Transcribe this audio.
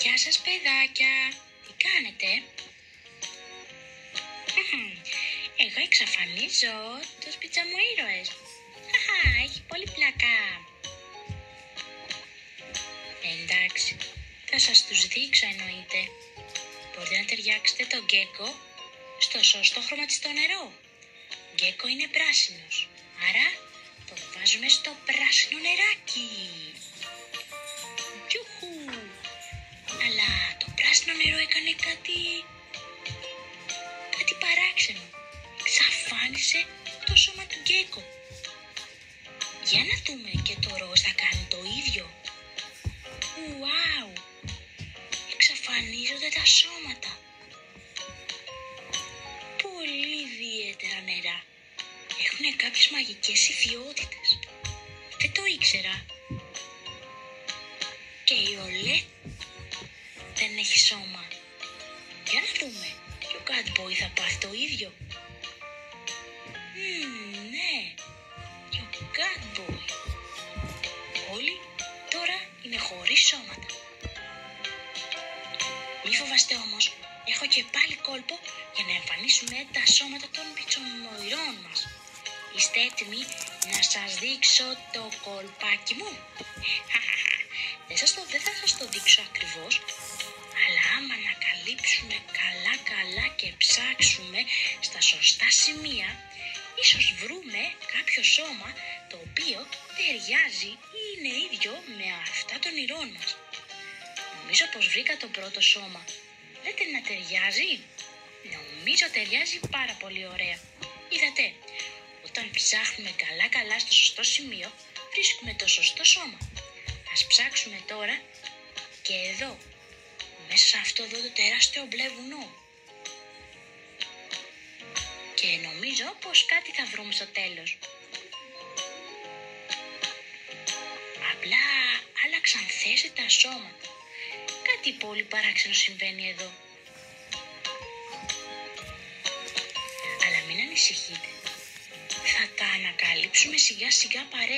Γεια σας παιδάκια, τι κάνετε? Εγώ εξαφανίζω τους πιτζαμοήρωες. Έχει πολύ πλάκα. Εντάξει, θα σας τους δείξω εννοείται. Μπορείτε να ταιριάξετε τον γκέκο στο σωστό χρωματιστό νερό. Γκέκο είναι πράσινος, άρα το βάζουμε στο πράσινο νεράκι. Τσουχου! Αλλά το πράσινο νερό έκανε κάτι παράξενο. Εξαφάνισε το σώμα του γκέκο. Για να δούμε και το ροζ θα κάνει το ίδιο. Ουάου! Εξαφανίζονται τα σώματα. Πολύ ιδιαίτερα νερά. Έχουν κάποιες μαγικές ιδιότητες. Δεν το ήξερα. Και η Ολέ δεν έχει σώμα. Για να δούμε. Και ο Cat Boy θα πάθει το ίδιο. Ναι. Και ο Cat Boy. Όλοι τώρα είναι χωρίς σώματα. Μη φοβάστε όμως. Έχω και πάλι κόλπο για να εμφανίσουμε τα σώματα των πιτζαμοηρών μας. Είστε έτοιμοι να σας δείξω το κολπάκι μου? Δεν θα σας το δείξω ακριβώς, αλλά άμα ανακαλύψουμε καλά και ψάξουμε στα σωστά σημεία, ίσως βρούμε κάποιο σώμα το οποίο ταιριάζει ή είναι ίδιο με αυτά των ηρώων μας. Νομίζω πως βρήκα το πρώτο σώμα. Λέτε να ταιριάζει? Νομίζω ταιριάζει πάρα πολύ ωραία. Είδατε, όταν ψάχνουμε καλά στο σωστό σημείο, βρίσκουμε το σωστό σώμα. Ας ψάξουμε τώρα και εδώ, μέσα σε αυτό εδώ το τεράστιο μπλε βουνό. Και νομίζω πως κάτι θα βρούμε στο τέλος. Απλά άλλαξαν θέση τα σώματα. Κάτι πολύ παράξενο συμβαίνει εδώ. Αλλά μην ανησυχείτε. Θα τα ανακαλύψουμε σιγά σιγά παρέα.